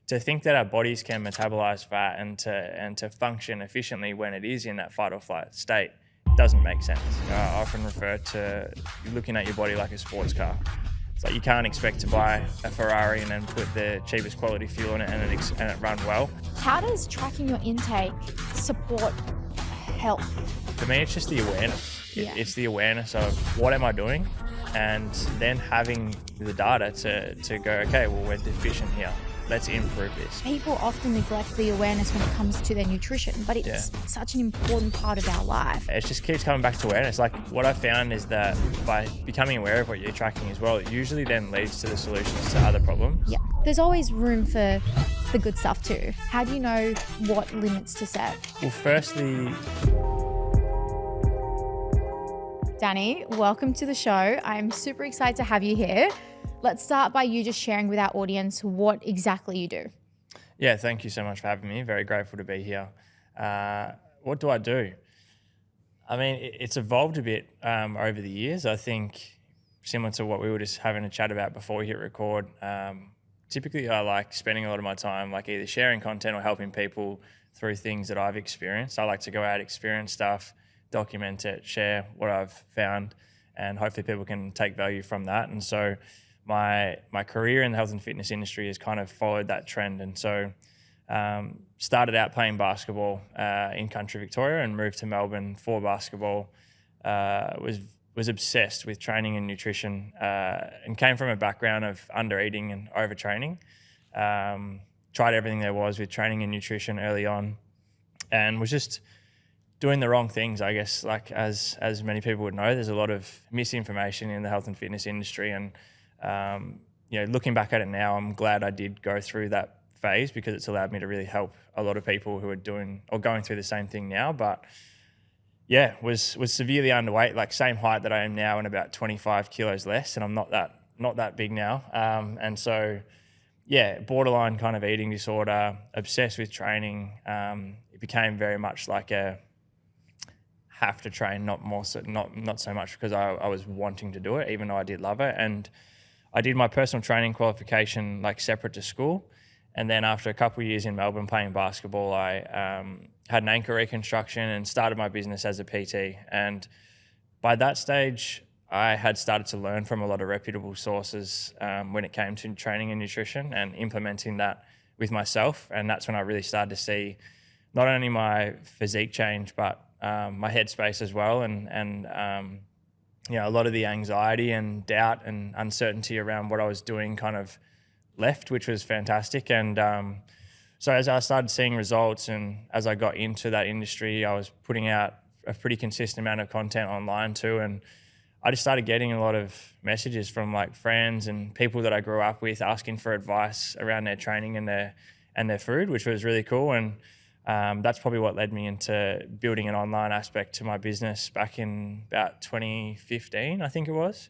to think that our bodies can metabolize fat and to function efficiently when it is in that fight or flight state doesn't make sense. I often refer to looking at your body like a sports car. It's like you can't expect to buy a Ferrari and then put the cheapest quality fuel in it and it run well. How does tracking your intake support health? For me, it's just the awareness. Yeah. It's the awareness of what am I doing, and then having the data to go, okay, well, we're deficient here. Let's improve this. People often neglect the awareness when it comes to their nutrition, but it's such an important part of our life. It just keeps coming back to awareness. Like what I found is that by becoming aware of what you're tracking as well, it usually then leads to the solutions to other problems. Yeah, there's always room for the good stuff too. How do you know what limits to set? Well, firstly, Danny, welcome to the show. I'm super excited to have you here. Let's start by you just sharing with our audience what exactly you do. yeah, thank you so much for having me. Very grateful to be here. What do I do? I mean, it's evolved a bit over the years. I think similar to what we were just having a chat about before we hit record. Typically, I like spending a lot of my time like either sharing content or helping people through things that I've experienced. I like to go out, experience stuff, document it, share what I've found, and hopefully people can take value from that. And so my career in the health and fitness industry has kind of followed that trend. And so started out playing basketball in country Victoria and moved to Melbourne for basketball. Was obsessed with training and nutrition and came from a background of under eating and overtraining. Tried everything there was with training and nutrition early on, and was just doing the wrong things, I guess. Like as many people would know, there's a lot of misinformation in the health and fitness industry, and looking back at it now, I'm glad I did go through that phase because it's allowed me to really help a lot of people who are doing or going through the same thing now. But yeah, was severely underweight, like same height that I am now and about 25 kilos less, and I'm not that big now. And so yeah, borderline kind of eating disorder, obsessed with training. It became very much like a have to train, not so much because I was wanting to do it, even though I did love it. And I did my personal training qualification like separate to school. And then after a couple of years in Melbourne playing basketball, I had an ankle reconstruction and started my business as a PT. And by that stage, I had started to learn from a lot of reputable sources when it came to training and nutrition and implementing that with myself. And that's when I really started to see not only my physique change, but my headspace as well. And a lot of the anxiety and doubt and uncertainty around what I was doing kind of left, which was fantastic. And so as I started seeing results and as I got into that industry, I was putting out a pretty consistent amount of content online too. And I just started getting a lot of messages from like friends and people that I grew up with asking for advice around their training and their food, which was really cool. And that's probably what led me into building an online aspect to my business back in about 2015, I think it was.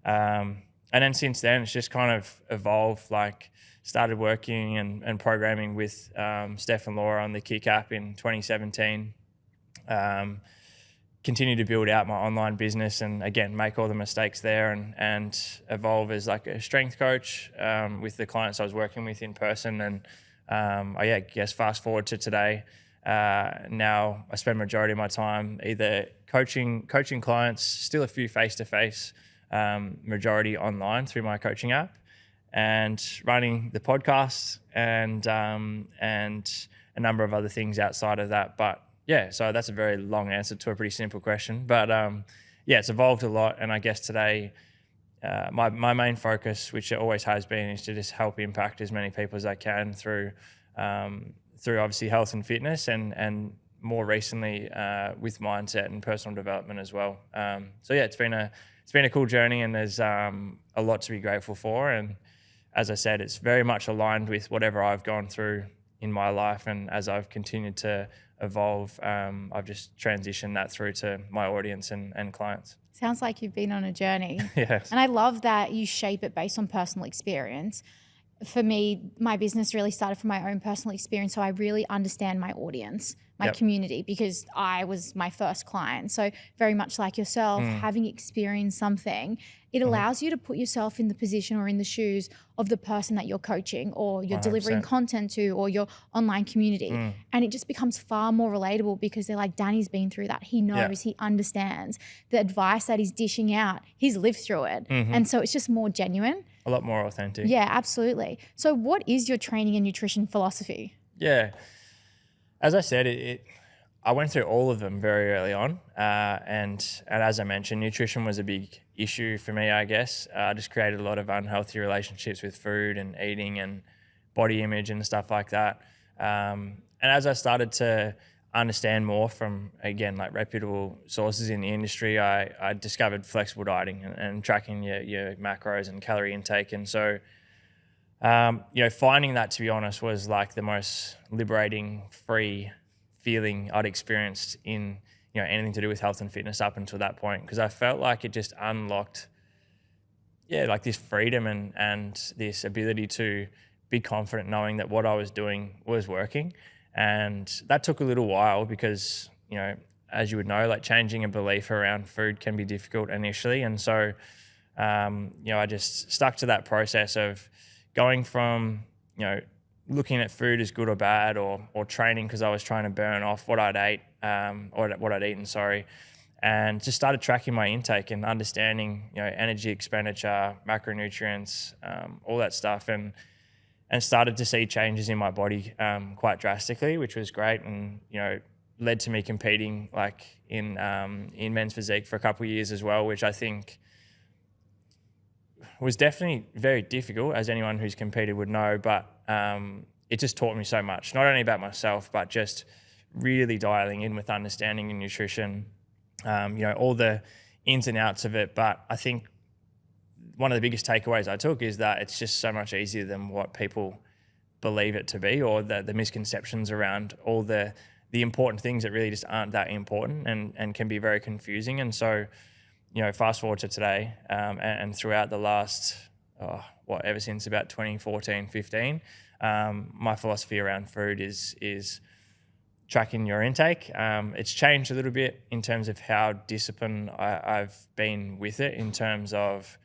And then since then, it's just kind of evolved, like started working and programming with Steph and Laura on the Kick app in 2017. Continue to build out my online business and again, make all the mistakes there and evolve as like a strength coach with the clients I was working with in person. And I guess fast forward to today, now I spend majority of my time either coaching clients, still a few face-to-face, majority online through my coaching app, and running the podcast and a number of other things outside of that. But yeah, so that's a very long answer to a pretty simple question. But it's evolved a lot, and I guess today my main focus, which it always has been, is to just help impact as many people as I can through obviously health and fitness and more recently with mindset and personal development as well. It's been a cool journey, and there's a lot to be grateful for. And as I said, it's very much aligned with whatever I've gone through in my life. And as I've continued to evolve, I've just transitioned that through to my audience and clients. Sounds like you've been on a journey. Yes. And I love that you shape it based on personal experience. For me, my business really started from my own personal experience, so I really understand my audience my Yep. community, because I was my first client. So very much like yourself, having experienced something, it allows you to put yourself in the position or in the shoes of the person that you're coaching or you're delivering 100%. content to or your online community. And it just becomes far more relatable because they're like, Danny's been through that. He knows, he understands the advice that he's dishing out. He's lived through it. And so it's just more genuine. A lot more authentic. Yeah, absolutely. So what is your training and nutrition philosophy? Yeah. As I said, I went through all of them very early on. And as I mentioned, nutrition was a big issue for me, I guess. I just created a lot of unhealthy relationships with food and eating and body image and stuff like that. And as I started to understand more from, again, like reputable sources in the industry, I discovered flexible dieting and tracking your macros and calorie intake. And so, finding that, to be honest, was like the most liberating, free feeling I'd experienced in, anything to do with health and fitness up until that point. Because I felt like it just unlocked, like this freedom and this ability to be confident knowing that what I was doing was working. And that took a little while because, as you would know, like changing a belief around food can be difficult initially. And so, I just stuck to that process of going from, looking at food as good or bad or training because I was trying to burn off what I'd ate, or what I'd eaten, sorry, and just started tracking my intake and understanding, energy expenditure, macronutrients, all that stuff, and started to see changes in my body quite drastically, which was great, and led to me competing like in men's physique for a couple of years as well, which I think was definitely very difficult, as anyone who's competed would know, but it just taught me so much, not only about myself, but just really dialing in with understanding in nutrition, all the ins and outs of it. But I think one of the biggest takeaways I took is that it's just so much easier than what people believe it to be, or the misconceptions around all the important things that really just aren't that important and can be very confusing. And so, fast forward to today, and throughout the last, ever since about 2014, 15, my philosophy around food is tracking your intake. It's changed a little bit in terms of how disciplined I've been with it, in terms of,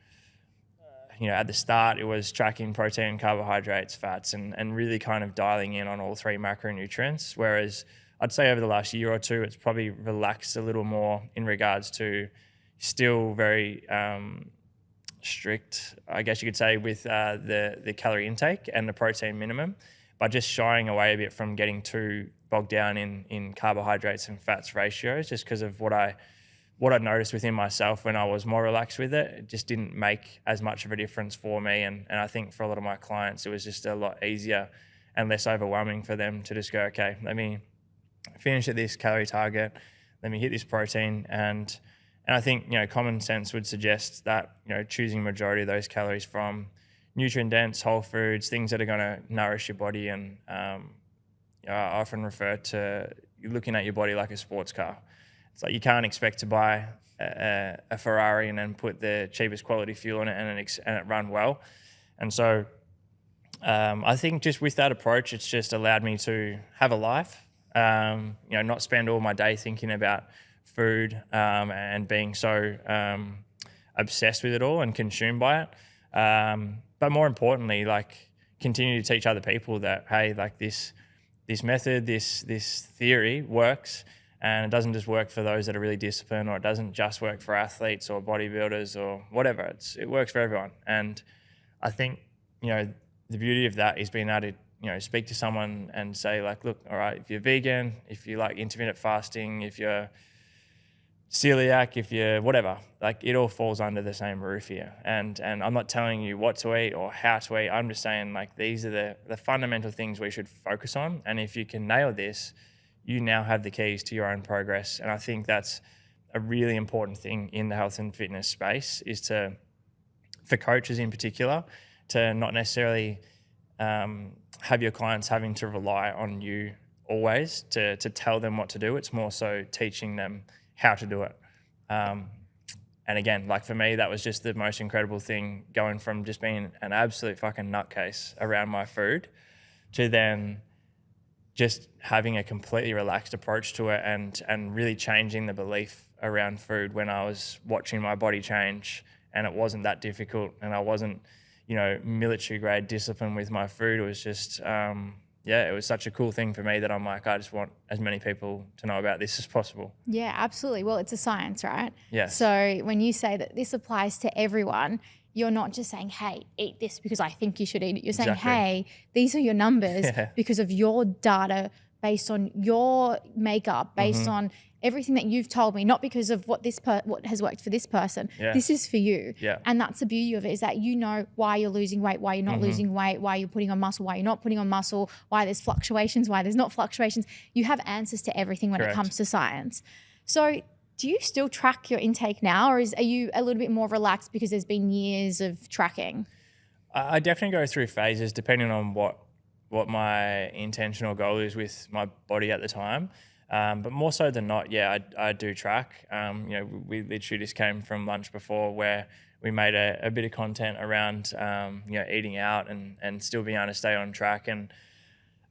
at the start it was tracking protein, carbohydrates, fats, and really kind of dialing in on all three macronutrients. Whereas I'd say over the last year or two, it's probably relaxed a little more in regards to still very strict, I guess you could say, with the calorie intake and the protein minimum, but just shying away a bit from getting too bogged down in carbohydrates and fats ratios, just because of what I noticed within myself when I was more relaxed with it. It just didn't make as much of a difference for me. And I think for a lot of my clients, it was just a lot easier and less overwhelming for them to just go, okay, let me finish at this calorie target, let me hit this protein. And I think, common sense would suggest that, choosing majority of those calories from nutrient-dense whole foods, things that are going to nourish your body. And I often refer to looking at your body like a sports car. It's like you can't expect to buy a Ferrari and then put the cheapest quality fuel in it and it run well. And so I think just with that approach, it's just allowed me to have a life, not spend all my day thinking about food and being so obsessed with it all and consumed by it. But more importantly, like, continue to teach other people that, hey, like this method, this theory works, and it doesn't just work for those that are really disciplined, or it doesn't just work for athletes or bodybuilders or whatever. It works for everyone. And I think, the beauty of that is being able to, speak to someone and say, like, look, all right, if you're vegan, if you like intermittent fasting, if you're celiac, if you're whatever, like, it all falls under the same roof here. And I'm not telling you what to eat or how to eat. I'm just saying, like, these are the fundamental things we should focus on. And if you can nail this, you now have the keys to your own progress. And I think that's a really important thing in the health and fitness space, is for coaches in particular, to not necessarily have your clients having to rely on you always to tell them what to do. It's more so teaching them how to do it. And again, like, for me, that was just the most incredible thing, going from just being an absolute fucking nutcase around my food to then just having a completely relaxed approach to it and really changing the belief around food when I was watching my body change, and it wasn't that difficult, and I wasn't, military grade discipline with my food. It was just, it was such a cool thing for me that I'm like, I just want as many people to know about this as possible. Yeah, absolutely. Well, it's a science, right? Yes. So when you say that this applies to everyone, you're not just saying, hey, eat this because I think you should eat it. You're saying, Exactly. hey, these are your numbers Yeah. because of your data, based on your makeup, based on everything that you've told me, not because of what what has worked for this person. Yeah. This is for you. Yeah. And that's the beauty of it, is that you know why you're losing weight, why you're not losing weight, why you're putting on muscle, why you're not putting on muscle, why there's fluctuations, why there's not fluctuations. You have answers to everything when Correct. it comes to science. So do you still track your intake now, or are you a little bit more relaxed because there's been years of tracking? I definitely go through phases depending on what my intentional goal is with my body at the time. But more so than not, I do track. We literally just came from lunch before where we made a bit of content around, eating out and still being able to stay on track. And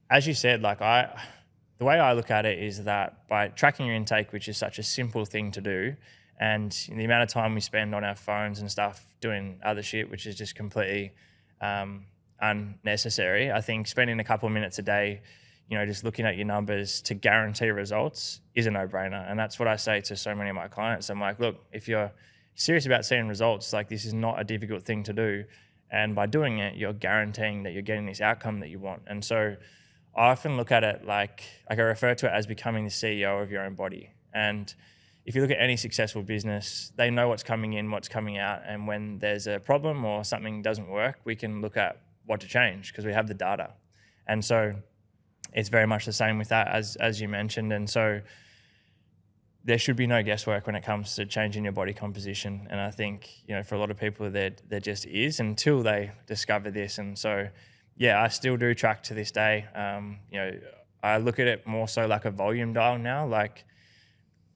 as you said, the way I look at it is that by tracking your intake, which is such a simple thing to do, and the amount of time we spend on our phones and stuff doing other shit, which is just completely unnecessary. I think spending a couple of minutes a day, just looking at your numbers to guarantee results is a no-brainer. And that's what I say to so many of my clients. I'm like, look, if you're serious about seeing results, this is not a difficult thing to do. And by doing it, you're guaranteeing that you're getting this outcome that you want. And so I often look at it like I refer to it as becoming the CEO of your own body. And if you look at any successful business, they know what's coming in, what's coming out. And when there's a problem or something doesn't work, we can look at what to change because we have the data. And so it's very much the same with that, as you mentioned. And so there should be no guesswork when it comes to changing your body composition. And I think, for a lot of people, there just is until they discover this. And so, I still do track to this day. I look at it more so like a volume dial now. Like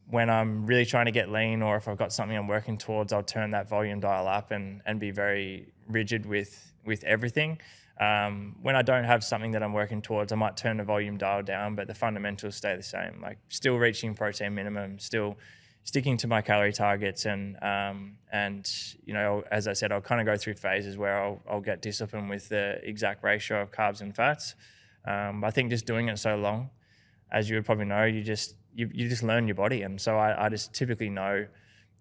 when I'm really trying to get lean, or if I've got something I'm working towards, I'll turn that volume dial up and be very rigid with everything. When I don't have something that I'm working towards, I might turn the volume dial down, but the fundamentals stay the same. Like still reaching protein minimum, still sticking to my calorie targets, and as I said, I'll kind of go through phases where I'll get disciplined with the exact ratio of carbs and fats. I think just doing it so long, as you would probably know, you just learn your body, and so I just typically know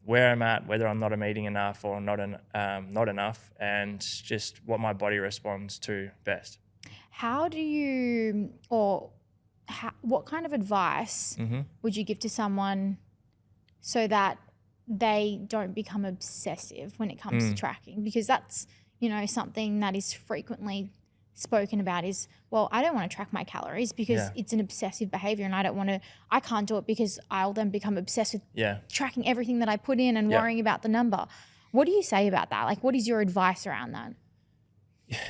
where I'm at, whether I'm not eating enough or not enough, and just what my body responds to best. How do you, what kind of advice would you give to someone so that they don't become obsessive when it comes to tracking? Because that's, something that is frequently spoken about is, well, I don't want to track my calories because it's an obsessive behavior, and I can't do it because I'll then become obsessed with tracking everything that I put in and worrying about the number. What do you say about that? Like, what is your advice around that?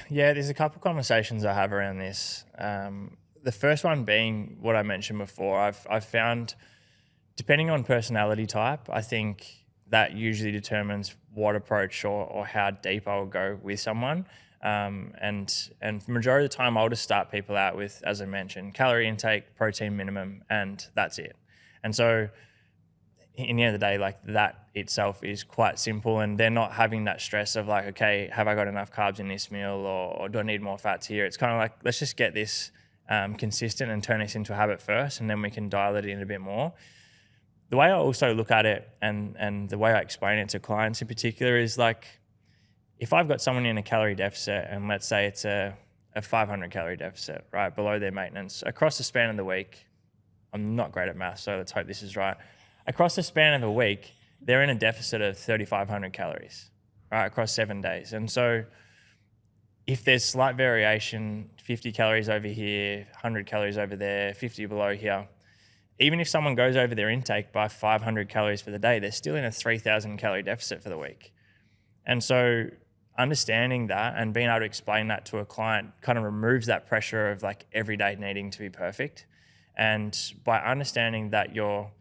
Yeah, there's a couple of conversations I have around this. The first one being what I mentioned before. I've found, depending on personality type, I think that usually determines what approach or how deep I'll go with someone. And for the majority of the time, I'll just start people out with, as I mentioned, calorie intake, protein minimum, and that's it. And so in the end of the day, that itself is quite simple, and they're not having that stress of okay, have I got enough carbs in this meal, or do I need more fats here? It's kind of like, let's just get this consistent and turn this into a habit first, and then we can dial it in a bit more. The way I also look at it, and the way I explain it to clients in particular, is if I've got someone in a calorie deficit, and let's say it's a 500 calorie deficit, right, below their maintenance, across the span of the week, I'm not great at math, so let's hope this is right. Across the span of a week, they're in a deficit of 3,500 calories, right, across 7 days. And so if there's slight variation, 50 calories over here, 100 calories over there, 50 below here, even if someone goes over their intake by 500 calories for the day, they're still in a 3,000 calorie deficit for the week. And so understanding that and being able to explain that to a client kind of removes that pressure of every day needing to be perfect. And by understanding that you're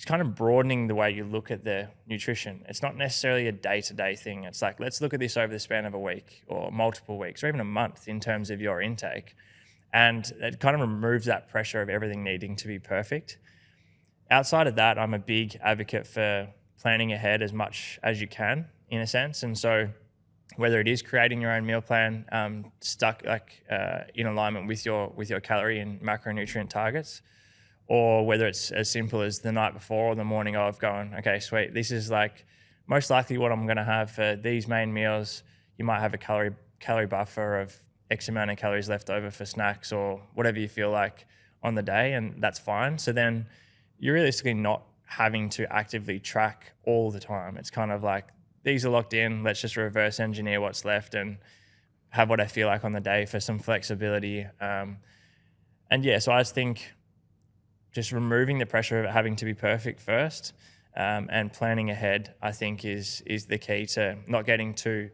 kind of broadening the way you look at the nutrition, it's not necessarily a day-to-day thing. It's let's look at this over the span of a week or multiple weeks or even a month in terms of your intake. And it kind of removes that pressure of everything needing to be perfect. Outside of that, I'm a big advocate for planning ahead as much as you can, in a sense. And so whether it is creating your own meal plan, in alignment with your calorie and macronutrient targets, or whether it's as simple as the night before or the morning of going, okay, sweet, this is like most likely what I'm going to have for these main meals. You might have a calorie buffer of X amount of calories left over for snacks or whatever you feel like on the day, and that's fine. So then you're realistically not having to actively track all the time. It's kind of like, these are locked in, let's just reverse engineer what's left and have what I feel like on the day for some flexibility. So I just think just removing the pressure of it having to be perfect first, and planning ahead, I think is the key to not getting too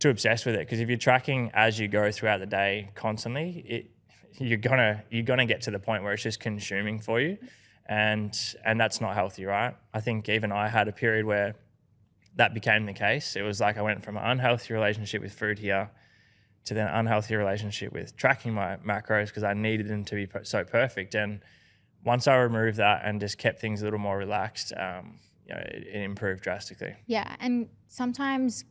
obsessed with it. Because if you're tracking as you go throughout the day constantly, you're gonna get to the point where it's just consuming for you, and that's not healthy, right? I think even I had a period where that became the case. It was like I went from an unhealthy relationship with food here to then an unhealthy relationship with tracking my macros because I needed them to be so perfect. And once I removed that and just kept things a little more relaxed, it improved drastically. Yeah, and sometimes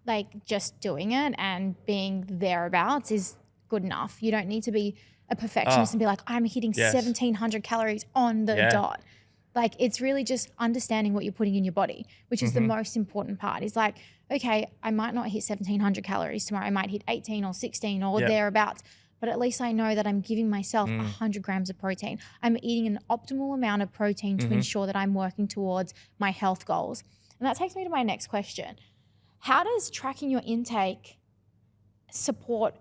like just doing it and being thereabouts is good enough. You don't need to be a perfectionist and be like, I'm hitting 1,700 calories on the dot. Like, it's really just understanding what you're putting in your body, which is the most important part. Is like, okay, I might not hit 1,700 calories tomorrow. I might hit 18 or 16 or thereabouts. But at least I know that I'm giving myself 100 grams of protein. I'm eating an optimal amount of protein to ensure that I'm working towards my health goals. And that takes me to my next question. How does tracking your intake support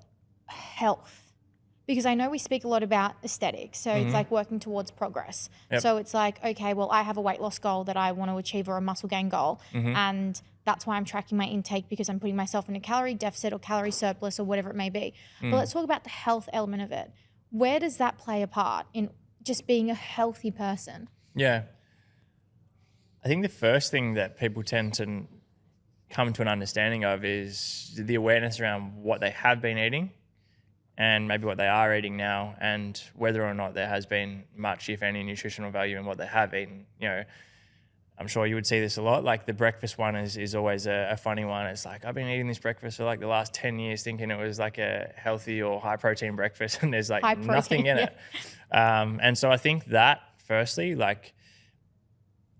health? Because I know we speak a lot about aesthetics. So it's like working towards progress. Yep. So it's like, okay, well, I have a weight loss goal that I want to achieve or a muscle gain goal. And that's why I'm tracking my intake, because I'm putting myself in a calorie deficit or calorie surplus or whatever it may be. But let's talk about the health element of it. Where does that play a part in just being a healthy person? Yeah. I think the first thing that people tend to come to an understanding of is the awareness around what they have been eating and maybe what they are eating now, and whether or not there has been much, if any, nutritional value in what they have eaten. I'm sure you would see this a lot. Like the breakfast one is always a funny one. It's like, I've been eating this breakfast for like the last 10 years thinking it was like a healthy or high protein breakfast, and there's like nothing in it. And so I think that firstly, like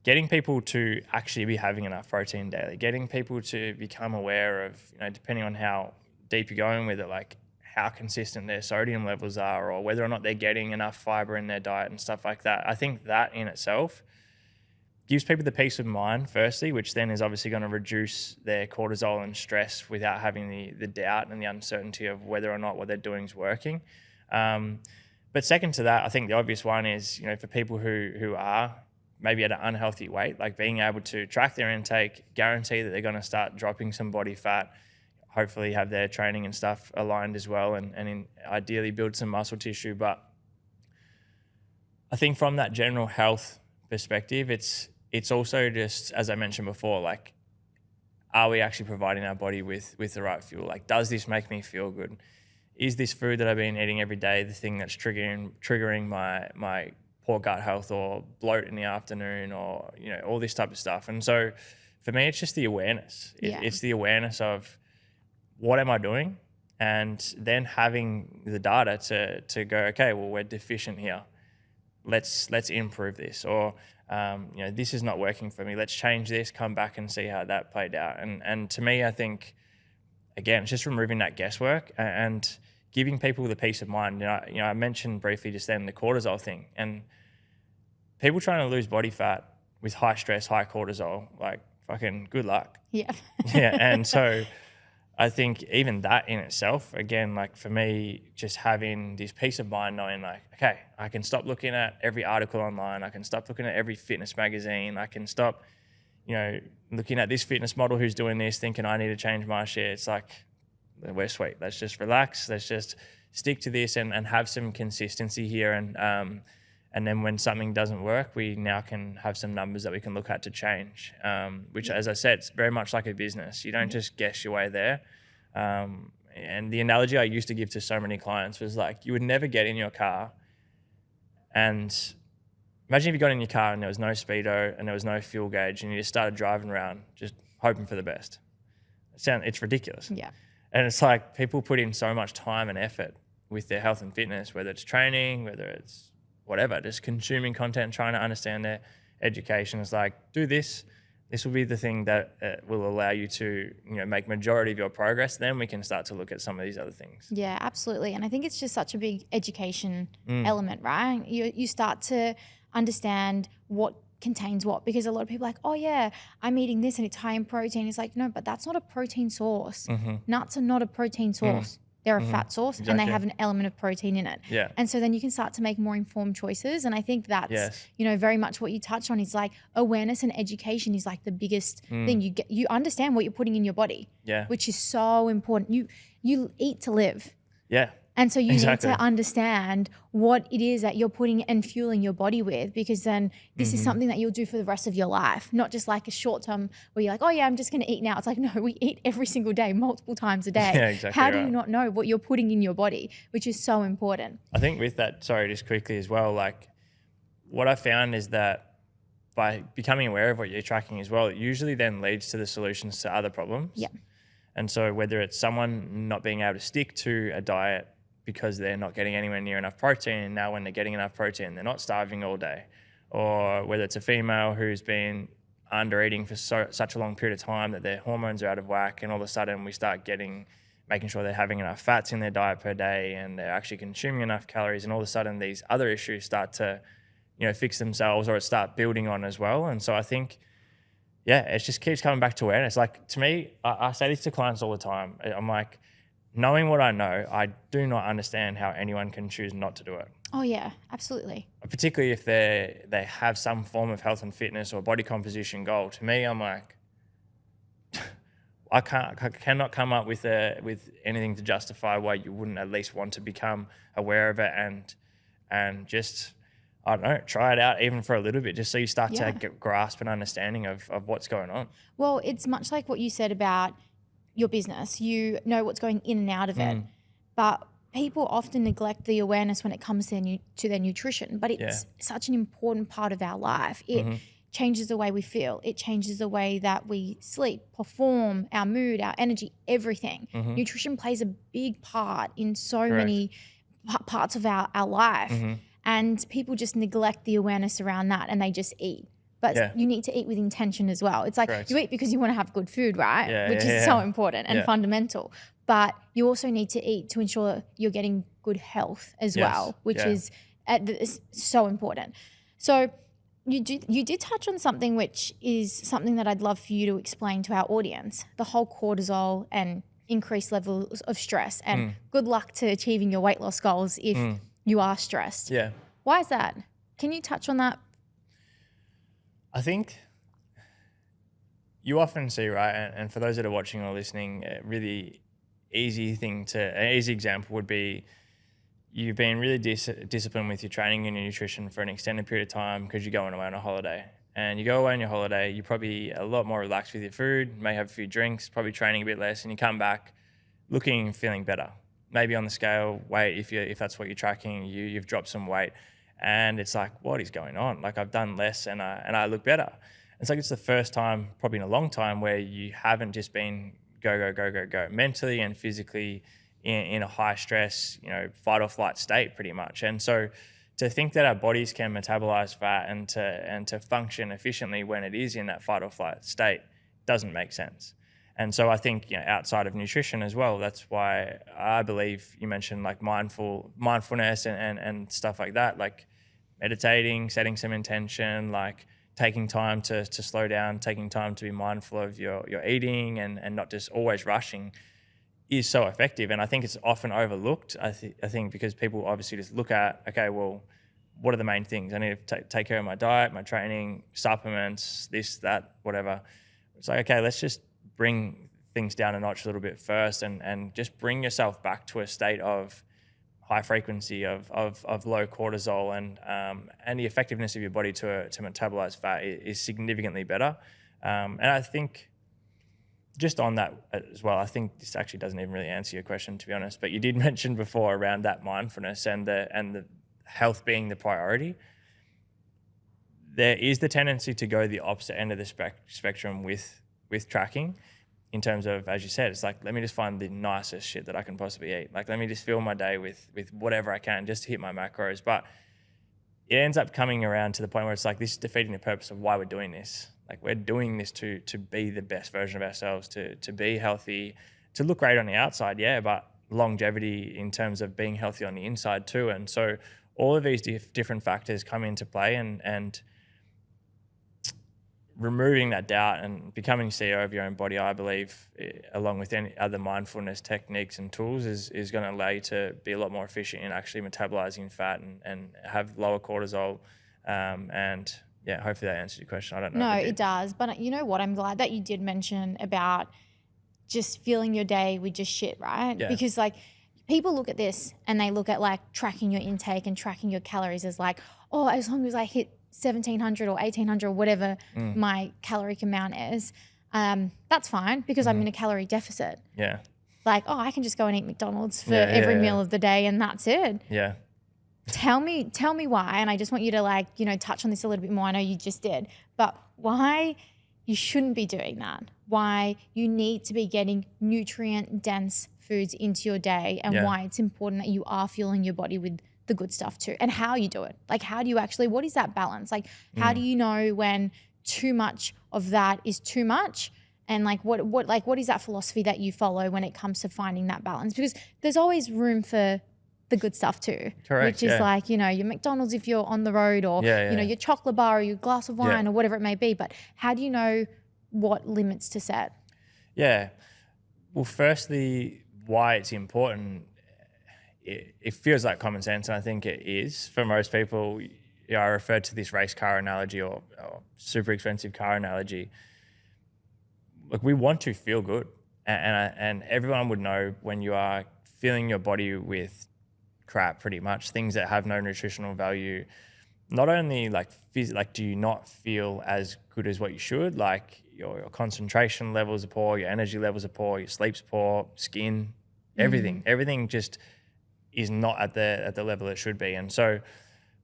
getting people to actually be having enough protein daily, getting people to become aware of, depending on how deep you're going with it, like how consistent their sodium levels are, or whether or not they're getting enough fiber in their diet and stuff like that. I think that in itself gives people the peace of mind, firstly, which then is obviously going to reduce their cortisol and stress without having the doubt and the uncertainty of whether or not what they're doing is working. But second to that, I think the obvious one is, for people who are maybe at an unhealthy weight, like being able to track their intake, guarantee that they're going to start dropping some body fat, hopefully have their training and stuff aligned as well, and ideally build some muscle tissue. But I think from that general health perspective, it's also just, as I mentioned before, like, are we actually providing our body with the right fuel? Like, does this make me feel good? Is this food that I've been eating every day the thing that's triggering my poor gut health or bloat in the afternoon, or all this type of stuff? And so for me, it's just the awareness. It's the awareness of, what am I doing? And then having the data to go, okay, well, we're deficient here. Let's improve this. Or this is not working for me. Let's change this, come back and see how that played out. And to me, I think, again, it's just removing that guesswork and giving people the peace of mind. I mentioned briefly just then the cortisol thing, and people trying to lose body fat with high stress, high cortisol, like, fucking good luck. Yeah. Yeah. And so I think even that in itself, again, like for me, just having this peace of mind, knowing like, okay, I can stop looking at every article online. I can stop looking at every fitness magazine. I can stop, looking at this fitness model who's doing this, thinking I need to change my shit. It's like, we're sweet. Let's just relax. Let's just stick to this and have some consistency here. And then when something doesn't work, we now can have some numbers that we can look at to change, which, as I said, it's very much like a business. You don't just guess your way there. And the analogy I used to give to so many clients was like, you would never get in your car and imagine if you got in your car and there was no speedo and there was no fuel gauge and you just started driving around just hoping for the best. It's ridiculous. Yeah. And it's like people put in so much time and effort with their health and fitness, whether it's training, whether it's whatever, just consuming content, trying to understand their education. It's like, do this. This will be the thing that will allow you to, make majority of your progress. Then we can start to look at some of these other things. Yeah, absolutely. And I think it's just such a big education element, right? You start to understand what contains what, because a lot of people are like, oh yeah, I'm eating this and it's high in protein. It's like, no, but that's not a protein source. Nuts are not a protein source. They're a fat source and they have an element of protein in it. Yeah. And so then you can start to make more informed choices. And I think that's, very much what you touch on is like awareness and education is like the biggest thing. You understand what you're putting in your body, which is so important. You eat to live. Yeah. And so you need to understand what it is that you're putting and fueling your body with, because then this is something that you'll do for the rest of your life, not just like a short term where you're like, oh yeah, I'm just going to eat now. It's like, no, we eat every single day, multiple times a day. Yeah, exactly. How do you not know what you're putting in your body, which is so important? I think with that, sorry, just quickly as well, like what I found is that by becoming aware of what you're tracking as well, it usually then leads to the solutions to other problems. Yeah. And so whether it's someone not being able to stick to a diet because they're not getting anywhere near enough protein, and now when they're getting enough protein, they're not starving all day. Or whether it's a female who's been under eating for such a long period of time that their hormones are out of whack, and all of a sudden we start making sure they're having enough fats in their diet per day and they're actually consuming enough calories, and all of a sudden these other issues start to fix themselves or start building on as well. And so I think, it just keeps coming back to awareness. Like to me, I say this to clients all the time. I'm like, knowing what I know, I do not understand how anyone can choose not to do it. Oh yeah, absolutely. Particularly if they have some form of health and fitness or body composition goal. To me, I'm like, I cannot come up with anything to justify why you wouldn't at least want to become aware of it and just, I don't know, try it out even for a little bit, just so you start to get grasp and understanding of what's going on. Well, it's much like what you said about your business. You know what's going in and out of it, but people often neglect the awareness when it comes to their nutrition. But it's such an important part of our life. It changes the way we feel. It changes the way that we sleep, perform, our mood, our energy, everything. Nutrition plays a big part in so many parts of our life. And people just neglect the awareness around that and they just eat. But you need to eat with intention as well. It's like you eat because you want to have good food, right? Which is so important and fundamental. But you also need to eat to ensure you're getting good health as well, which is so important. So you did touch on something which is something that I'd love for you to explain to our audience, the whole cortisol and increased levels of stress. And good luck to achieving your weight loss goals if you are stressed. Yeah. Why is that? Can you touch on that? I think you often see, right, and for those that are watching or listening, a really an easy example would be you've been really disciplined with your training and your nutrition for an extended period of time because you're going away on a holiday. And you go away on your holiday, you're probably a lot more relaxed with your food, may have a few drinks, probably training a bit less, and you come back looking and feeling better. Maybe on the scale, weight, if that's what you're tracking, you've dropped some weight. And it's like, what is going on? Like I've done less and I look better. It's like it's the first time probably in a long time where you haven't just been go mentally and physically in a high stress, fight or flight state pretty much. And so to think that our bodies can metabolize fat and to function efficiently when it is in that fight or flight state doesn't make sense. And so I think outside of nutrition as well, that's why I believe you mentioned like mindfulness and stuff like that, like meditating, setting some intention, like taking time to slow down, taking time to be mindful of your eating and not just always rushing is so effective. And I think it's often overlooked. I think because people obviously just look at, okay, well, what are the main things? I need to take care of my diet, my training, supplements, this, that, whatever. It's like, okay, let's just bring things down a notch a little bit first and just bring yourself back to a state of high frequency of low cortisol and the effectiveness of your body to metabolize fat is significantly better. And I think just on that as well, I think this actually doesn't even really answer your question, to be honest, but you did mention before around that mindfulness and the health being the priority. There is the tendency to go the opposite end of the spectrum with tracking, in terms of, as you said, it's like, let me just find the nicest shit that I can possibly eat. Like, let me just fill my day with whatever I can just to hit my macros. But it ends up coming around to the point where it's like, this is defeating the purpose of why we're doing this. Like, we're doing this to be the best version of ourselves, to be healthy, to look great on the outside, yeah, but longevity in terms of being healthy on the inside too. And so all of these different factors come into play, and removing that doubt and becoming CEO of your own body, I believe, along with any other mindfulness techniques and tools, is going to allow you to be a lot more efficient in actually metabolizing fat and have lower cortisol. And yeah, hopefully that answers your question. I don't know. No, it does. But you know what? I'm glad that you did mention about just filling your day with just shit, right? Yeah. Because like, people look at this and they look at like tracking your intake and tracking your calories as like, oh, as long as I hit 1,700 or 1,800 or whatever my caloric amount is, that's fine, because I'm in a calorie deficit. Yeah. Like, oh, I can just go and eat McDonald's for every meal of the day and that's it. Yeah. Tell me why, and I just want you to like, you know, touch on this a little bit more. I know you just did, but why you shouldn't be doing that. Why you need to be getting nutrient dense foods into your day, and why it's important that you are fueling your body with the good stuff too, and how you do it. Like, how do you actually, what is that balance? Like, how do you know when too much of that is too much? And like, what is that philosophy that you follow when it comes to finding that balance? Because there's always room for the good stuff too. Correct, which is like, you know, your McDonald's if you're on the road, or, you know, your chocolate bar or your glass of wine or whatever it may be. But how do you know what limits to set? Yeah. Well, firstly, why it's important, it feels like common sense, and I think it is for most people. You know, I referred to this race car analogy or super expensive car analogy. Look, we want to feel good, and everyone would know when you are filling your body with crap, pretty much things that have no nutritional value. Not only like do you not feel as good as what you should? Like your concentration levels are poor, your energy levels are poor, your sleep's poor, skin, everything just is not at the level it should be. And so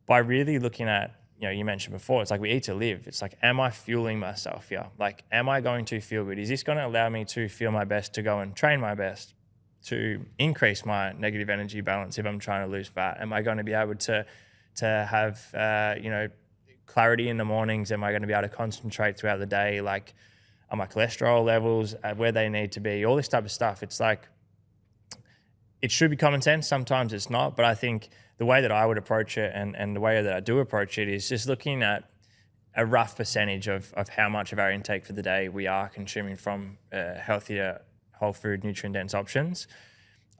by really looking at, you know, you mentioned before, it's like we eat to live. It's like, am I fueling myself here? Like, am I going to feel good? Is this going to allow me to feel my best, to go and train my best, to increase my negative energy balance if I'm trying to lose fat? Am I going to be able to have, you know, clarity in the mornings? Am I going to be able to concentrate throughout the day? Like, are my cholesterol levels at where they need to be? All this type of stuff. It's like, it should be common sense. Sometimes it's not, but I think the way that I would approach it, and the way that I do approach it, is just looking at a rough percentage of how much of our intake for the day we are consuming from healthier, whole food, nutrient dense options.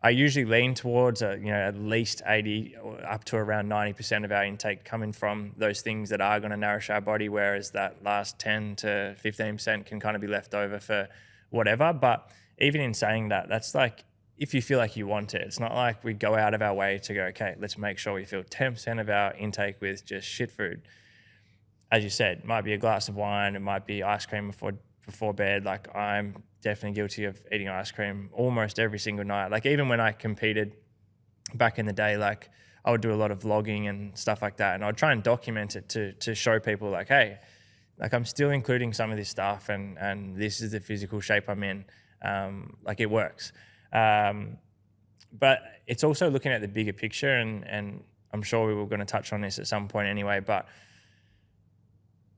I usually lean towards you know, at least 80 or up to around 90% of our intake coming from those things that are going to nourish our body, whereas that last 10 to 15% can kind of be left over for whatever. But even in saying that, that's like, if you feel like you want it. It's not like we go out of our way to go, okay, let's make sure we fill 10% of our intake with just shit food. As you said, it might be a glass of wine, it might be ice cream before bed. Like, I'm definitely guilty of eating ice cream almost every single night. Like, even when I competed back in the day, like, I would do a lot of vlogging and stuff like that, and I'd try and document it to show people like, hey, like, I'm still including some of this stuff, and this is the physical shape I'm in. Like, it works. But it's also looking at the bigger picture, and I'm sure we were going to touch on this at some point anyway, but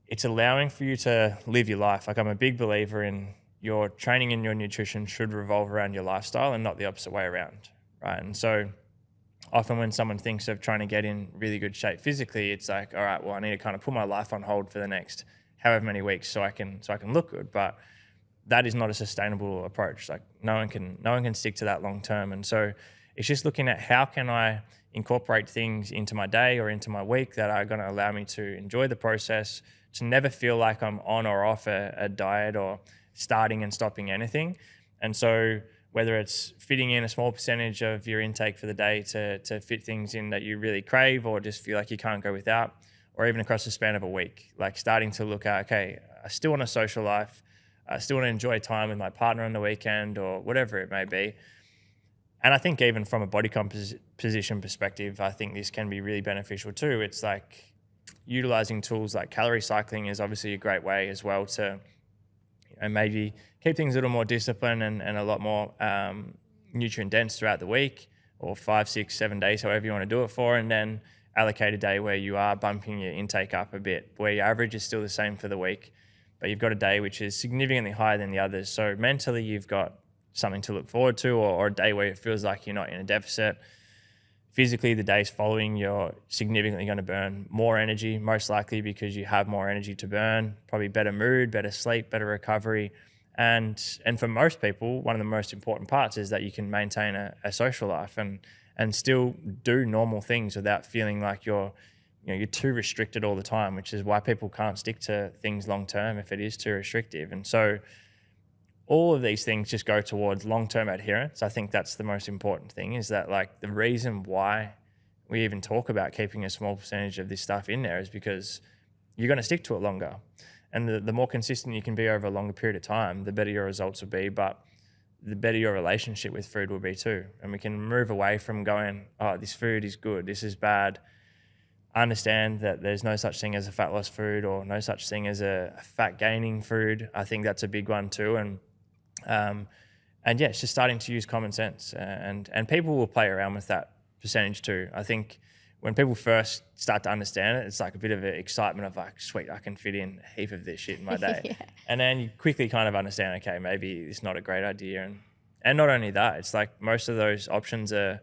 it's allowing for you to live your life. Like, I'm a big believer in your training and your nutrition should revolve around your lifestyle and not the opposite way around, right? And so often when someone thinks of trying to get in really good shape physically, it's like, all right, well, I need to kind of put my life on hold for the next however many weeks so I can look good. But that is not a sustainable approach. Like, no one can stick to that long term. And so it's just looking at how can I incorporate things into my day or into my week that are going to allow me to enjoy the process, to never feel like I'm on or off a diet or starting and stopping anything. And so whether it's fitting in a small percentage of your intake for the day to fit things in that you really crave or just feel like you can't go without, or even across the span of a week, like starting to look at, okay, I still want a social life. I still want to enjoy time with my partner on the weekend or whatever it may be. And I think even from a body composition perspective, I think this can be really beneficial too. It's like utilizing tools like calorie cycling is obviously a great way as well to maybe keep things a little more disciplined and a lot more nutrient dense throughout the week, or 5, 6, 7 days, however you want to do it for, and then allocate a day where you are bumping your intake up a bit, where your average is still the same for the week, but you've got a day which is significantly higher than the others. So mentally you've got something to look forward to, or a day where it feels like you're not in a deficit. Physically, the days following, you're significantly going to burn more energy, most likely because you have more energy to burn, probably better mood, better sleep, better recovery. And for most people, one of the most important parts is that you can maintain a social life and still do normal things without feeling like you're too restricted all the time, which is why people can't stick to things long term if it is too restrictive. And so all of these things just go towards long-term adherence. I think that's the most important thing, is that like the reason why we even talk about keeping a small percentage of this stuff in there is because you're going to stick to it longer. And the more consistent you can be over a longer period of time, the better your results will be, but the better your relationship with food will be too. And we can move away from going, oh, this food is good, this is bad. Understand that there's no such thing as a fat loss food or no such thing as a fat gaining food. I think that's a big one too. And yeah, it's just starting to use common sense, and people will play around with that percentage too. I think when people first start to understand it, it's like a bit of an excitement of like, sweet, I can fit in a heap of this shit in my day. Yeah. And then you quickly kind of understand, okay, maybe it's not a great idea. And not only that, it's like most of those options are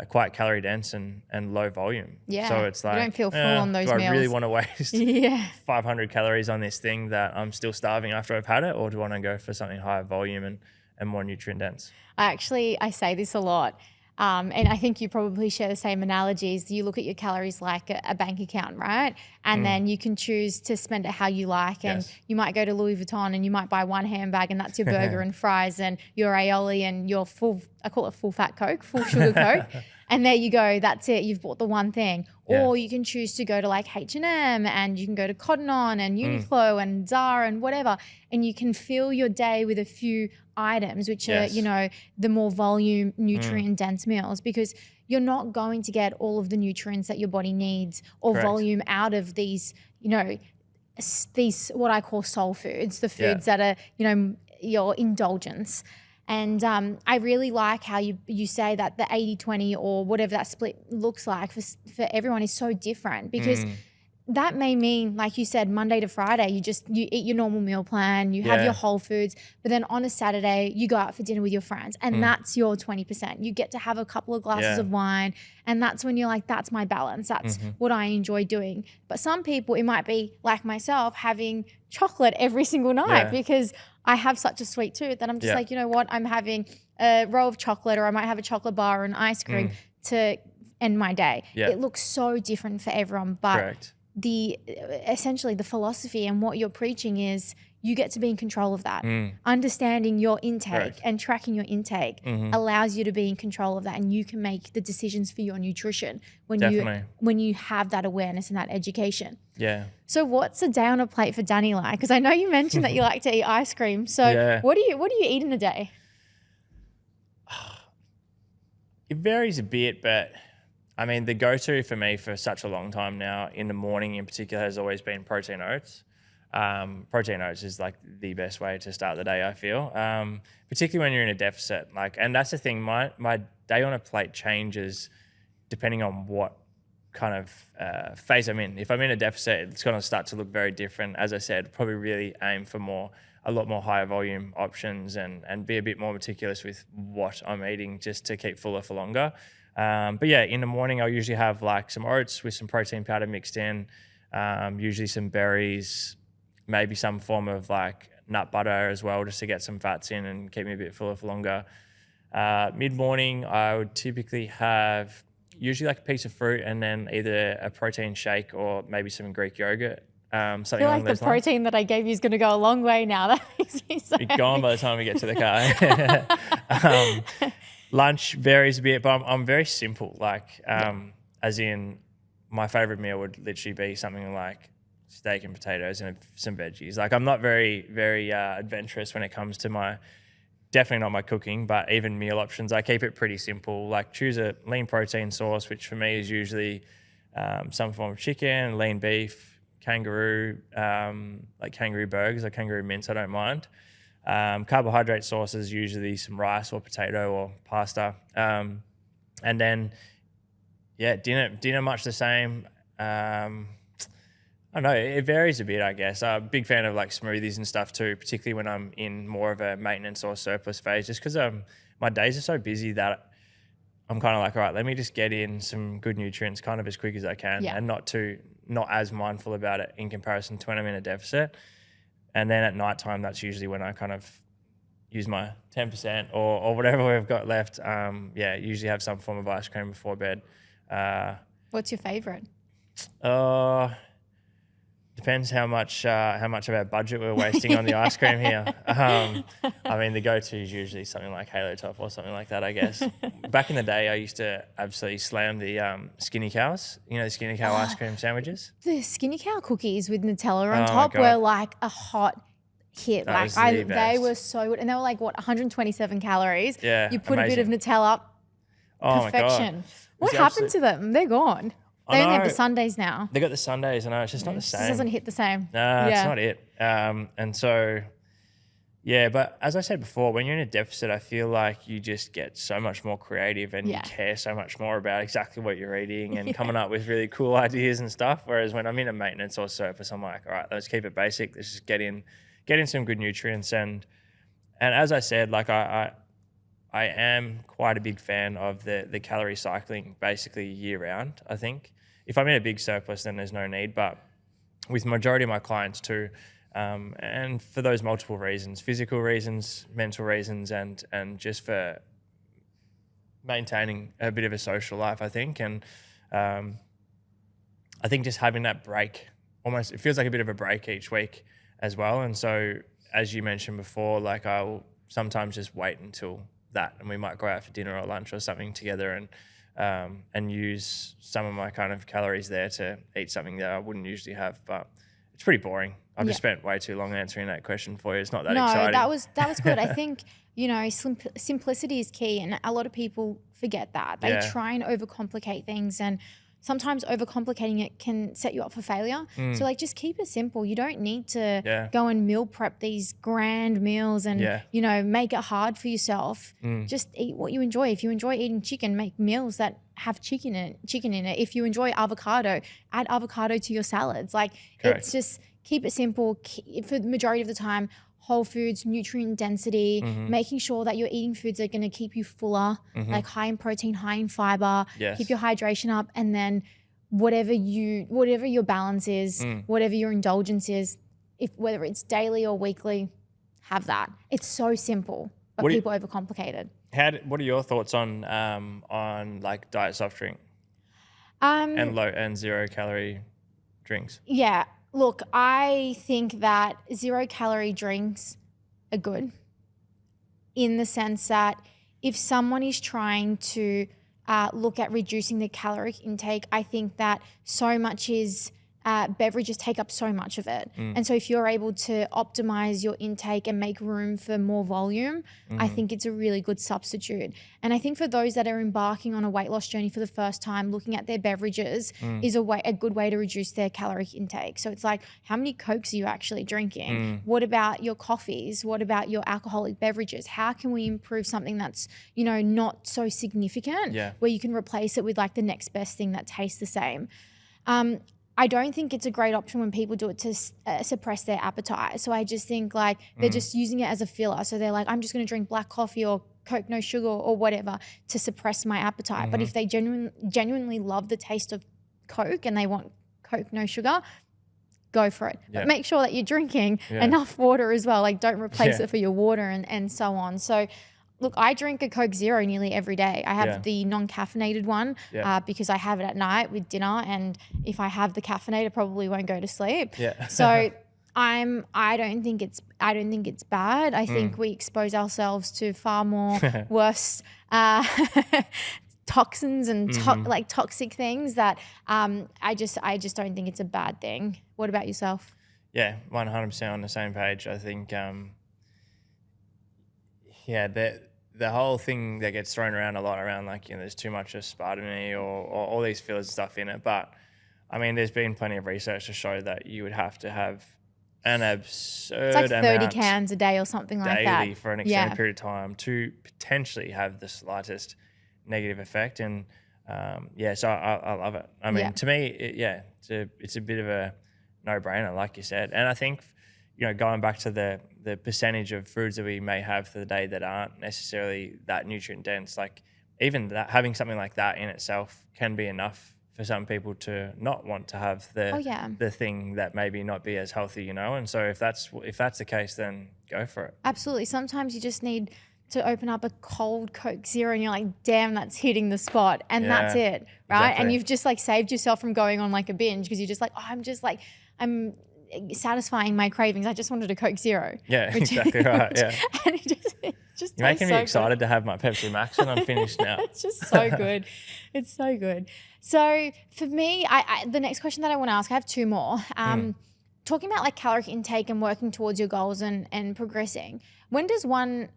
quite calorie dense and low volume. Yeah. So it's like, you don't feel full on those do meals. I really want to waste Yeah. 500 calories on this thing that I'm still starving after I've had it, or do I want to go for something higher volume and more nutrient dense? I say this a lot. And I think you probably share the same analogies. You look at your calories like a bank account, right? And then you can choose to spend it how you like. And you might go to Louis Vuitton and you might buy one handbag and that's your burger and fries and your aioli and your full, I call it full fat Coke, full sugar Coke. And there you go, that's it, you've bought the one thing. Yeah. Or you can choose to go to like H&M and you can go to Cotton On and Uniqlo and Zara and whatever, and you can fill your day with a few items, which are, the more volume, nutrient dense meals, because you're not going to get all of the nutrients that your body needs or volume out of these, these what I call soul foods, the foods that are, your indulgence. And I really like how you say that the 80-20 or whatever that split looks like for everyone is so different, because that may mean, like you said, Monday to Friday, you eat your normal meal plan, you have your whole foods, but then on a Saturday, you go out for dinner with your friends and that's your 20%. You get to have a couple of glasses of wine, and that's when you're like, that's my balance. That's what I enjoy doing. But some people, it might be like myself, having chocolate every single night because I have such a sweet tooth that I'm just like, you know what, I'm having a row of chocolate, or I might have a chocolate bar or an ice cream to end my day. It looks so different for everyone, but essentially the philosophy and what you're preaching is you get to be in control of that. Understanding your intake and tracking your intake allows you to be in control of that, and you can make the decisions for your nutrition when you have that awareness and that education. Yeah. So what's a day on a plate for Danny like? Because I know you mentioned that you like to eat ice cream. So what do you eat in a day? It varies a bit, but I mean, the go-to for me for such a long time now, in the morning in particular, has always been protein oats. Protein oats is like the best way to start the day, I feel, particularly when you're in a deficit. And that's the thing, my day on a plate changes depending on what kind of phase I'm in. If I'm in a deficit, it's going to start to look very different. As I said, probably really aim for a lot more higher volume options and be a bit more meticulous with what I'm eating just to keep fuller for longer. But yeah, in the morning, I'll usually have like some oats with some protein powder mixed in, usually some berries, maybe some form of like nut butter as well, just to get some fats in and keep me a bit fuller for longer. Mid-morning, I would typically have usually like a piece of fruit and then either a protein shake or maybe some Greek yogurt. Something I feel like the protein that I gave you is going to go a long way now. That makes me so happy. Gone by the time we get to the car. Lunch varies a bit, but I'm very simple. As in, my favorite meal would literally be something like steak and potatoes and some veggies. Like I'm not very, very adventurous when it comes to definitely not my cooking, but even meal options. I keep it pretty simple. Like choose a lean protein source, which for me is usually some form of chicken, lean beef, kangaroo, like kangaroo burgers or kangaroo mince, I don't mind. Carbohydrate sources, usually some rice or potato or pasta. And then, dinner much the same. I don't know, it varies a bit, I guess. I'm a big fan of like smoothies and stuff too, particularly when I'm in more of a maintenance or surplus phase, just because my days are so busy that I'm kind of like, all right, let me just get in some good nutrients kind of as quick as I can and not as mindful about it in comparison to when I'm in a deficit. And then at nighttime, that's usually when I kind of use my 10% or whatever we've got left. Usually have some form of ice cream before bed. What's your favorite? Depends how much of our budget we're wasting on the ice cream here. I mean, the go-to is usually something like Halo Top or something like that, I guess. Back in the day, I used to absolutely slam the Skinny Cows. You know, the Skinny Cow ice cream sandwiches? The Skinny Cow cookies with Nutella on top were like a hot hit. They were so good. And they were like, 127 calories. Yeah, you put amazing. A bit of Nutella. Perfection. My God. What happened to them? They're gone. They only have the Sundays now. They got the Sundays, I know. It's just not the same. It doesn't hit the same. No, it's not it. And so, but as I said before, when you're in a deficit, I feel like you just get so much more creative and you care so much more about exactly what you're eating and coming up with really cool ideas and stuff. Whereas when I'm in a maintenance or surplus, I'm like, all right, let's keep it basic. Let's just get in some good nutrients. And as I said, like I am quite a big fan of the calorie cycling basically year round, I think. If I'm in a big surplus, then there's no need. But with majority of my clients too, and for those multiple reasons, physical reasons, mental reasons, and just for maintaining a bit of a social life, I think. And I think just having that break, almost, it feels like a bit of a break each week as well. And so, as you mentioned before, like I'll sometimes just wait until that, and we might go out for dinner or lunch or something together and use some of my kind of calories there to eat something that I wouldn't usually have. But it's pretty boring. I've just spent way too long answering that question for you. It's not that exciting. No, that was good. I think, simplicity is key, and a lot of people forget that. They try and overcomplicate things, and sometimes overcomplicating it can set you up for failure. So like just keep it simple. You don't need to go and meal prep these grand meals and, make it hard for yourself. Just eat what you enjoy. If you enjoy eating chicken, make meals that have chicken in it. If you enjoy avocado, add avocado to your salads. Like it's just keep it simple. For the majority of the time, whole foods, nutrient density, making sure that you're eating foods that are going to keep you fuller, like high in protein, high in fiber, keep your hydration up, and then whatever your balance is, whatever your indulgence is, whether it's daily or weekly, have that. It's so simple, but people overcomplicate it. What are your thoughts on like diet soft drink and low and 0 calorie drinks? Yeah. Look, I think that 0 calorie drinks are good in the sense that if someone is trying to look at reducing their caloric intake, I think that so much is beverages take up so much of it. And so if you're able to optimize your intake and make room for more volume, I think it's a really good substitute. And I think for those that are embarking on a weight loss journey for the first time, looking at their beverages is a good way to reduce their caloric intake. So it's like, how many Cokes are you actually drinking? What about your coffees? What about your alcoholic beverages? How can we improve something that's, not so significant where you can replace it with like the next best thing that tastes the same? I don't think it's a great option when people do it to suppress their appetite. So I just think like they're just using it as a filler. So they're like, I'm just going to drink black coffee or Coke no sugar or whatever to suppress my appetite. But if they genuinely love the taste of Coke and they want Coke no sugar, go for it. But make sure that you're drinking enough water as well. Like don't replace it for your water and so on. So look, I drink a Coke Zero nearly every day. I have the non-caffeinated one because I have it at night with dinner, and if I have the caffeinated, I probably won't go to sleep. So I don't think it's bad. I think we expose ourselves to far more worse toxins and like toxic things that I just don't think it's a bad thing. What about yourself? Yeah, 100% on the same page. I think, the whole thing that gets thrown around a lot around like, there's too much aspartame or all these fillers and stuff in it. But I mean, there's been plenty of research to show that you would have to have an absurd It's like 30 amount cans a day or something like that. daily for an extended period of time to potentially have the slightest negative effect. And so I love it. I mean, to me, it's a bit of a no-brainer, like you said. And I think, going back to the percentage of foods that we may have for the day that aren't necessarily that nutrient dense, like even that, having something like that in itself can be enough for some people to not want to have the thing that maybe not be as healthy, And so if that's the case, then go for it. Absolutely. Sometimes you just need to open up a cold Coke Zero and you're like, damn, that's hitting the spot. And that's it, right? Exactly. And you've just like saved yourself from going on like a binge because you're just like, I'm satisfying my cravings. I just wanted a Coke Zero. Yeah, exactly right. Yeah. And it just You're making me excited good. to have my Pepsi Max when I'm finished now. It's just so good. It's so good. So for me, the next question that I want to ask, I have two more. Talking about like caloric intake and working towards your goals and progressing, when does one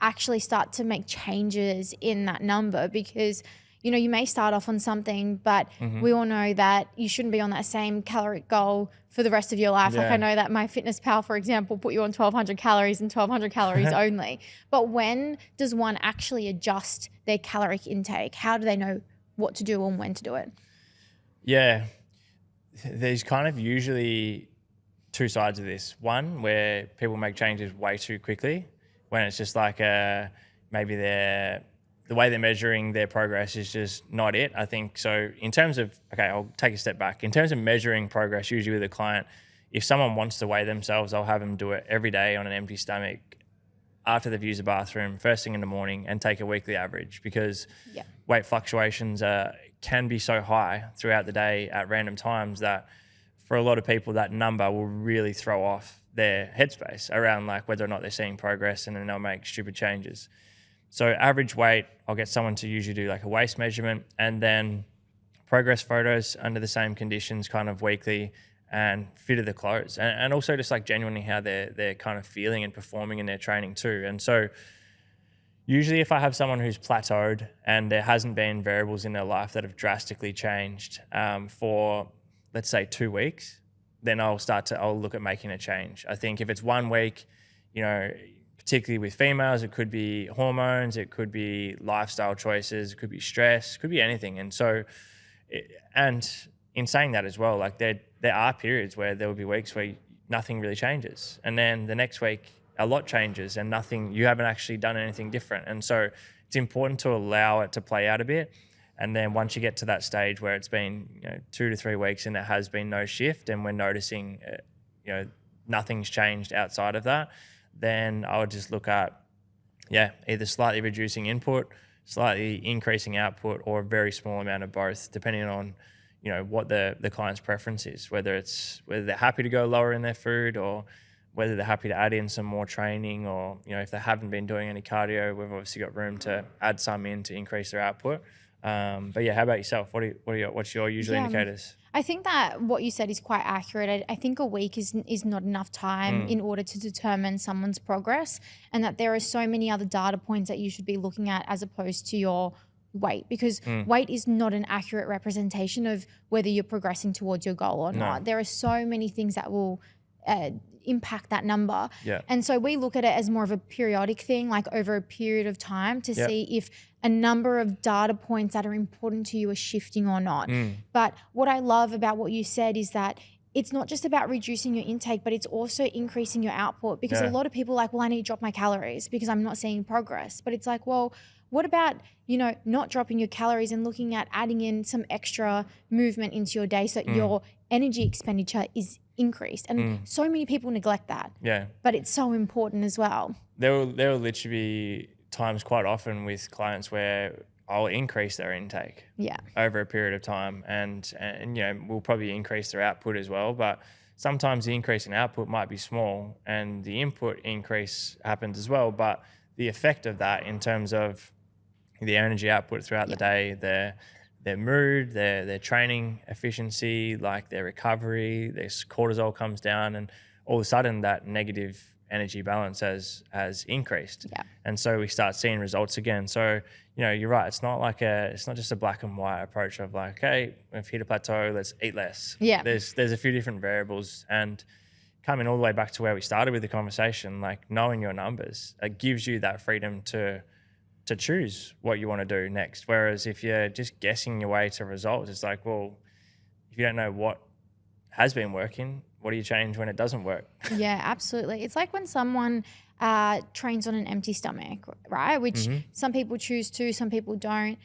actually start to make changes in that number? Because you may start off on something, but we all know that you shouldn't be on that same caloric goal for the rest of your life. Yeah. Like I know that My Fitness Pal, for example, put you on 1,200 calories and 1,200 calories only. But when does one actually adjust their caloric intake? How do they know what to do and when to do it? Yeah, there's kind of usually two sides of this. One, where people make changes way too quickly, when it's just like maybe the way they're measuring their progress is just not it. I think so. In terms of, I'll take a step back. In terms of measuring progress, usually with a client, if someone wants to weigh themselves, I'll have them do it every day on an empty stomach after they've used the bathroom, first thing in the morning, and take a weekly average, because weight fluctuations can be so high throughout the day at random times that for a lot of people that number will really throw off their headspace around like whether or not they're seeing progress, and then they'll make stupid changes. So average weight, I'll get someone to usually do like a waist measurement, and then progress photos under the same conditions kind of weekly, and fit of the clothes, and also just like genuinely how they're kind of feeling and performing in their training too. And so usually if I have someone who's plateaued and there hasn't been variables in their life that have drastically changed for, let's say, 2 weeks, then I'll look at making a change. I think if it's 1 week, particularly with females, it could be hormones, it could be lifestyle choices, it could be stress, it could be anything. And so, and in saying that as well, like there are periods where there will be weeks where nothing really changes. And then the next week, a lot changes and you haven't actually done anything different. And so it's important to allow it to play out a bit. And then once you get to that stage where it's been 2 to 3 weeks and there has been no shift, and we're noticing nothing's changed outside of that, then I would just look at either slightly reducing input, slightly increasing output, or a very small amount of both, depending on what the client's preference is, whether they're happy to go lower in their food, or whether they're happy to add in some more training, or if they haven't been doing any cardio, we've obviously got room to add some in to increase their output. But how about yourself? What's your usual indicators? I think that what you said is quite accurate. I think a week is not enough time in order to determine someone's progress, and that there are so many other data points that you should be looking at as opposed to your weight, because weight is not an accurate representation of whether you're progressing towards your goal or not. There are so many things that will impact that number. And so we look at it as more of a periodic thing, like over a period of time, to see if a number of data points that are important to you are shifting or not. But what I love about what you said is that it's not just about reducing your intake, but it's also increasing your output, because a lot of people are like, well, I need to drop my calories because I'm not seeing progress. But it's like, well, what about, not dropping your calories and looking at adding in some extra movement into your day so that your energy expenditure is increased? And so many people neglect that. But it's so important as well. There will literally be times quite often with clients where I'll increase their intake over a period of time, and we'll probably increase their output as well. But sometimes the increase in output might be small and the input increase happens as well. But the effect of that in terms of their energy output throughout the day, their mood, their training efficiency, like their recovery, their cortisol comes down, and all of a sudden that negative energy balance has increased. Yeah. And so we start seeing results again. So, you're right. It's not just a black and white approach of like, hey, we've hit a plateau, let's eat less. Yeah. There's a few different variables, and coming all the way back to where we started with the conversation, like knowing your numbers, it gives you that freedom to choose what you want to do next. Whereas if you're just guessing your way to results, it's like, well, if you don't know what has been working, what do you change when it doesn't work? Yeah, absolutely. It's like when someone trains on an empty stomach, right? Which some people choose to, some people don't.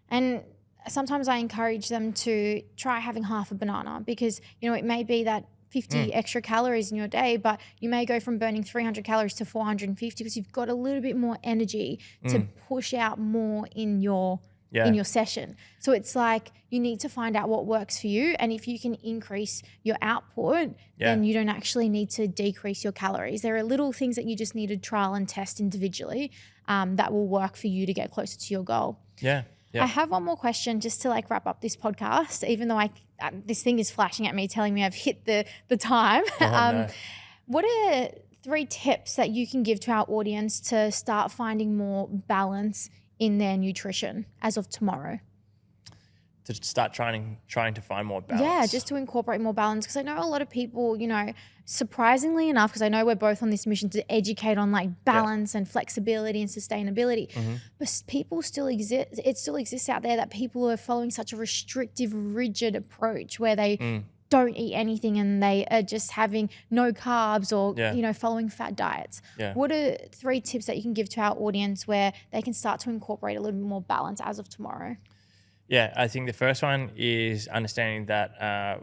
And sometimes I encourage them to try having half a banana because, it may be that 50 extra calories in your day, but you may go from burning 300 calories to 450 because you've got a little bit more energy to push out more in your session. So it's like you need to find out what works for you, and if you can increase your output, then you don't actually need to decrease your calories. There are little things that you just need to trial and test individually that will work for you to get closer to your goal. Yeah. I have one more question just to like wrap up this podcast, even though this thing is flashing at me telling me I've hit the time. No. What are 3 tips that you can give to our audience to start finding more balance in their nutrition as of tomorrow? To start trying to find more balance. Yeah, just to incorporate more balance. Because I know a lot of people, surprisingly enough, because I know we're both on this mission to educate on like balance and flexibility and sustainability, but people still exist. It still exists out there that people are following such a restrictive, rigid approach where they don't eat anything and they are just having no carbs or, following fat diets. Yeah. What are 3 tips that you can give to our audience where they can start to incorporate a little bit more balance as of tomorrow? Yeah, I think the first one is understanding that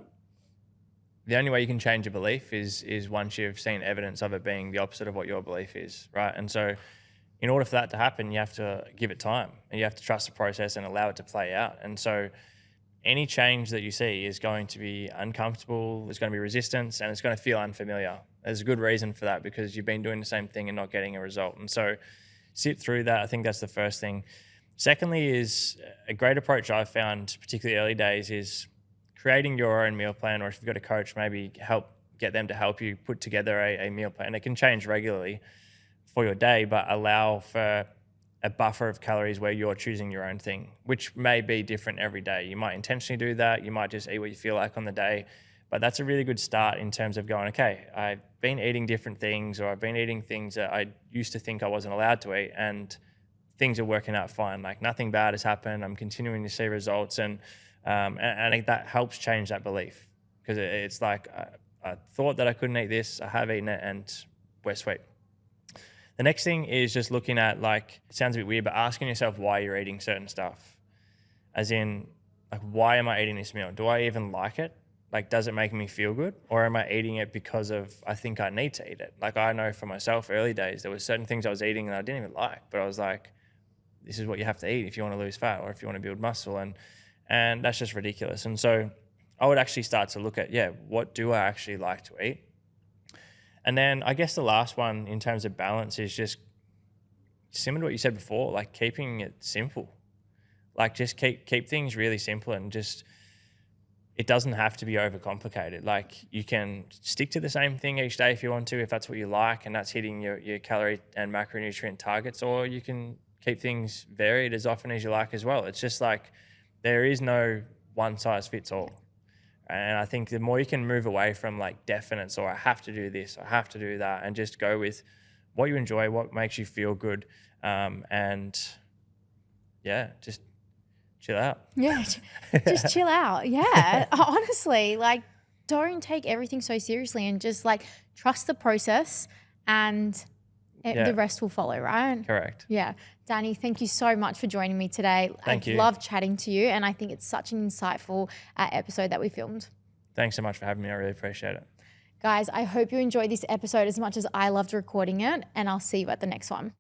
the only way you can change a belief is once you've seen evidence of it being the opposite of what your belief is, right? And so in order for that to happen, you have to give it time and you have to trust the process and allow it to play out. And so any change that you see is going to be uncomfortable, there's going to be resistance, and it's going to feel unfamiliar. There's a good reason for that because you've been doing the same thing and not getting a result. And so sit through that. I think that's the first thing. Secondly is a great approach I've found, particularly early days, is creating your own meal plan, or if you've got a coach, maybe get them to help you put together a meal plan. It can change regularly for your day, but allow for a buffer of calories where you're choosing your own thing, which may be different every day. You might intentionally do that. You might just eat what you feel like on the day. But that's a really good start in terms of going, okay, I've been eating different things, or I've been eating things that I used to think I wasn't allowed to eat, and things are working out fine. Like nothing bad has happened. I'm continuing to see results, and I think that helps change that belief because it's like I thought that I couldn't eat this. I have eaten it, and we're sweet. The next thing is just looking at, like, it sounds a bit weird, but asking yourself why you're eating certain stuff. As in, like, why am I eating this meal? Do I even like it? Like, does it make me feel good? Or am I eating it because of I think I need to eat it? Like, I know for myself, early days, there were certain things I was eating that I didn't even like, but I was like, this is what you have to eat if you want to lose fat or if you want to build muscle. And that's just ridiculous. And so I would actually start to look at, what do I actually like to eat? And then I guess the last one in terms of balance is just similar to what you said before, like keeping it simple. Like just keep things really simple, and just, it doesn't have to be overcomplicated. Like you can stick to the same thing each day if you want to, if that's what you like, and that's hitting your calorie and macronutrient targets, or you can keep things varied as often as you like as well. It's just like there is no one size fits all. And I think the more you can move away from like definites, or I have to do this, I have to do that, and just go with what you enjoy, what makes you feel good, and just chill out. Yeah, just chill out. Yeah, honestly, like don't take everything so seriously, and just like trust the process, and the rest will follow, right? Correct. Yeah. Danny, thank you so much for joining me today. Thank you. I love chatting to you, and I think it's such an insightful episode that we filmed. Thanks so much for having me. I really appreciate it. Guys, I hope you enjoyed this episode as much as I loved recording it, and I'll see you at the next one.